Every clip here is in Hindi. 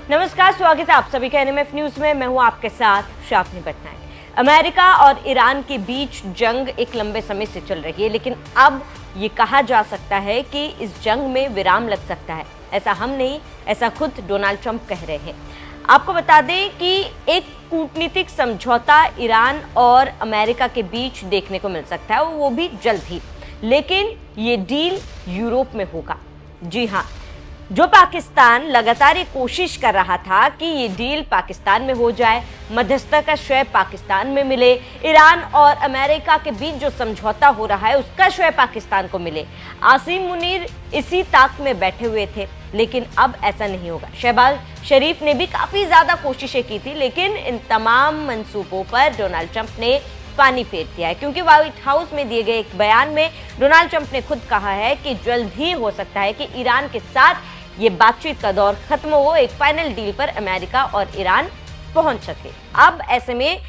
नमस्कार, स्वागत है आप सभी का एनएमएफ न्यूज में। मैं हूं आपके साथ शाफनी पटनायक। अमेरिका और ईरान के बीच जंग एक लंबे समय से चल रही है, लेकिन अब ये कहा जा सकता है कि इस जंग में विराम लग सकता है। ऐसा हम नहीं, ऐसा खुद डोनाल्ड ट्रंप कह रहे हैं। आपको बता दें कि एक कूटनीतिक समझौता ईरान और अमेरिका के बीच देखने को मिल सकता है, वो भी जल्द ही। लेकिन ये डील यूरोप में होगा। जी हाँ, जो पाकिस्तान लगातार ये कोशिश कर रहा था कि ये डील पाकिस्तान में हो जाए, मध्यस्थता का श्रेय पाकिस्तान में मिले, ईरान और अमेरिका के बीच जो समझौता हो रहा है उसका श्रेय पाकिस्तान को मिले। आसिम मुनीर इसी ताक में बैठे हुए थे, लेकिन अब ऐसा नहीं होगा। शहबाज शरीफ ने भी काफी ज्यादा कोशिशें की थी, लेकिन इन तमाम मंसूबों पर डोनाल्ड ट्रंप ने पानी फेर दिया है, क्योंकि व्हाइट हाउस में दिए गए एक बयान में डोनाल्ड ट्रंप ने खुद कहा है कि जल्द ही हो सकता है कि ईरान के साथ ये बातचीत का दौर खत्म हो, एक फाइनल डील पर अमेरिका और ईरान पहुंच सके। अब ऐसे में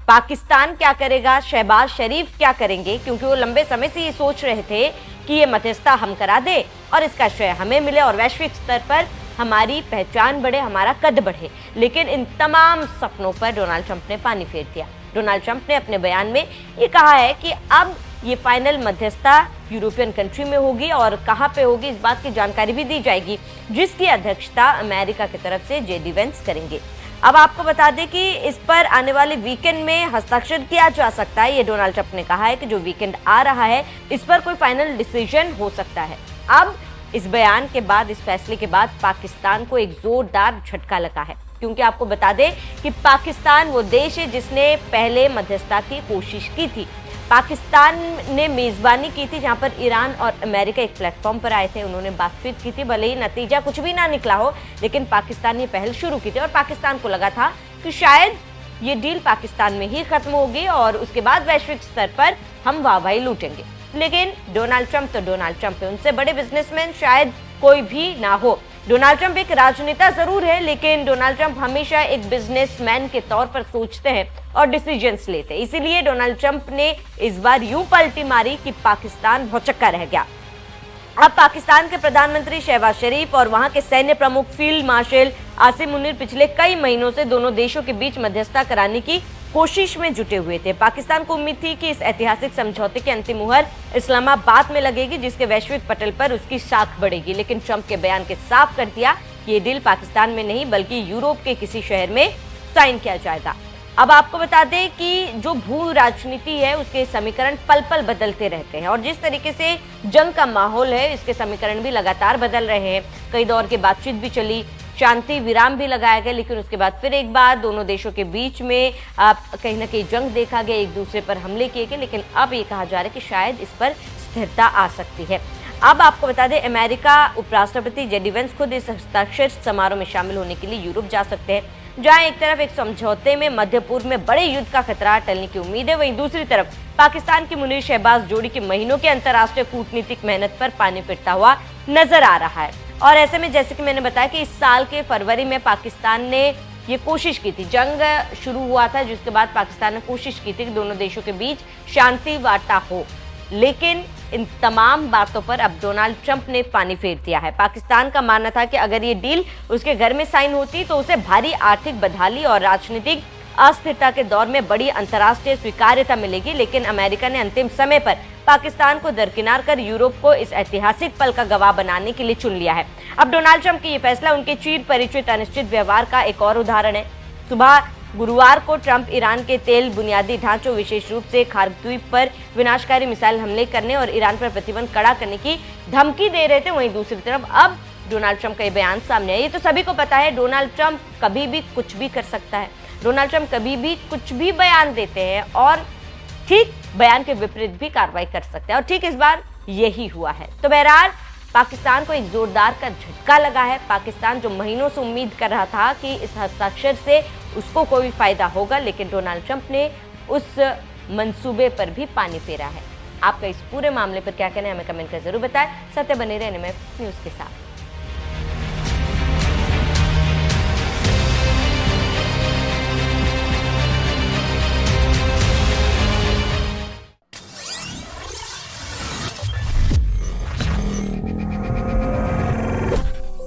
पाकिस्तान क्या करेगा, शहबाज शरीफ क्या करेंगे, क्योंकि वो लंबे समय से ये सोच रहे थे कि ये मध्यस्थता हम करा दे और इसका श्रेय हमें मिले और वैश्विक स्तर पर हमारी पहचान बढ़े, हमारा कद बढ़े। लेकिन इन तमाम सपनों पर डोनाल्ड ट्रंप ने पानी फेर दिया। डोनाल्ड ट्रंप ने अपने बयान में ये कहा है कि अब ये फाइनल मध्यस्थता यूरोपियन कंट्री में होगी और कहां पे होगी इस बात की जानकारी भी दी जाएगी, जिसकी अध्यक्षता अमेरिका की तरफ से जेडी वेंस करेंगे। अब आपको बता दें कि इस पर आने वाले वीकेंड में हस्ताक्षर किया जा सकता है। ये डोनाल्ड ट्रंप ने कहा है कि जो वीकेंड आ रहा है इस पर कोई फाइनल डिसीजन हो सकता है। अब इस बयान के बाद, इस फैसले के बाद पाकिस्तान को एक जोरदार झटका लगा है, क्योंकि आपको बता दें कि पाकिस्तान वो देश है जिसने पहले मध्यस्थता की कोशिश की थी। पाकिस्तान ने मेजबानी की थी, जहां पर ईरान और अमेरिका एक प्लेटफॉर्म पर आए थे, उन्होंने बातचीत की थी। भले ही नतीजा कुछ भी ना निकला हो, लेकिन पाकिस्तान ने पहल शुरू की थी और पाकिस्तान को लगा था कि शायद ये डील पाकिस्तान में ही खत्म होगी और उसके बाद वैश्विक स्तर पर हम वाहवाही लूटेंगे। लेकिन डोनाल्ड ट्रंप तो डोनाल्ड ट्रंप है, उनसे बड़े बिजनेसमैन शायद कोई भी ना हो। डोनाल्ड ट्रंप एक राजनेता जरूर है, लेकिन डोनाल्ड ट्रंप हमेशा एक बिजनेसमैन के तौर पर सोचते हैं और डिसीजंस लेते हैं। इसीलिए डोनाल्ड ट्रंप ने इस बार यूं पलटी मारी कि पाकिस्तान भौचक्का रह गया। अब पाकिस्तान के प्रधानमंत्री शहबाज शरीफ और वहां के सैन्य प्रमुख फील्ड मार्शल आसिम मुनीर पिछले कई महीनों से दोनों देशों के बीच मध्यस्थता कराने की कोशिश में जुटे हुए थे। पाकिस्तान को उम्मीद थी कि इस ऐतिहासिक समझौते की अंतिम मुहर इस्लामाबाद में लगेगी, जिसके वैश्विक पटल पर उसकी साख बढ़ेगी। लेकिन ट्रंप के बयान के साफ कर दिया कि ये डील पाकिस्तान में नहीं बल्कि यूरोप के किसी शहर में साइन किया जाएगा। अब आपको बता दें कि जो भू राजनीति है उसके समीकरण पल पल बदलते रहते हैं और जिस तरीके से जंग का माहौल है इसके समीकरण भी लगातार बदल रहे हैं। कई दौर की बातचीत भी चली, शांति विराम भी लगाया गया, लेकिन उसके बाद फिर एक बार दोनों देशों के बीच में कहीं ना कहीं जंग देखा गया, एक दूसरे पर हमले किए गए। लेकिन अब ये कहा जा रहा है कि शायद इस पर स्थिरता आ सकती है। अब आपको बता दें, अमेरिका उपराष्ट्रपति जेडी वेंस खुद इस हस्ताक्षर समारोह में शामिल होने के लिए यूरोप जा सकते हैं, जहां एक तरफ एक समझौते में मध्य पूर्व में बड़े युद्ध का खतरा टलने की उम्मीद है, वहीं दूसरी तरफ पाकिस्तान की मुनीर शहबाज जोड़ी की महीनों की अंतर्राष्ट्रीय कूटनीतिक मेहनत पर पानी फिरता हुआ नजर आ रहा है। और ऐसे में जैसे कि मैंने बताया कि इस साल के फरवरी में पाकिस्तान ने ये कोशिश की थी, जंग शुरू हुआ था जिसके बाद पाकिस्तान ने कोशिश की थी कि दोनों देशों के बीच शांति वार्ता हो। लेकिन इन तमाम बातों पर अब डोनाल्ड ट्रंप ने पानी फेर दिया है। पाकिस्तान का मानना था कि अगर ये डील उसके घर में साइन होती तो उसे भारी आर्थिक बदहाली और राजनीतिक अस्थिरता के दौर में बड़ी अंतर्राष्ट्रीय स्वीकार्यता मिलेगी। लेकिन अमेरिका ने अंतिम समय पर पाकिस्तान को दरकिनार कर यूरोप को इस ऐतिहासिक पल का गवाह बनाने के लिए चुन लिया है। अब डोनाल्ड ट्रंप की ये फैसला उनके चीर परिचित अनिश्चित व्यवहार का एक और उदाहरण है। सुबह गुरुवार को ट्रंप ईरान के तेल बुनियादी ढांचों, विशेष रूप से खार्क द्वीप पर विनाशकारी मिसाइल हमले करने और ईरान पर प्रतिबंध कड़ा करने की धमकी दे रहे थे। वहीं दूसरी तरफ अब डोनाल्ड ट्रंप का ये बयान सामने आया। ये तो सभी को पता है, डोनाल्ड ट्रंप कभी भी कुछ भी कर सकता है। डोनाल्ड ट्रंप कभी भी कुछ भी बयान देते हैं और ठीक बयान के विपरीत भी कार्रवाई कर सकते हैं और ठीक इस बार यही हुआ है। तो बहरहाल पाकिस्तान को एक जोरदार का झटका लगा है। पाकिस्तान जो महीनों से उम्मीद कर रहा था कि इस हस्ताक्षर से उसको कोई फायदा होगा, लेकिन डोनाल्ड ट्रंप ने उस मंसूबे पर भी पानी फेरा है। आपका इस पूरे मामले पर क्या कहना है, हमें कमेंट कर जरूर बताएं। सत्य बने रहे एनएमएफ न्यूज के साथ।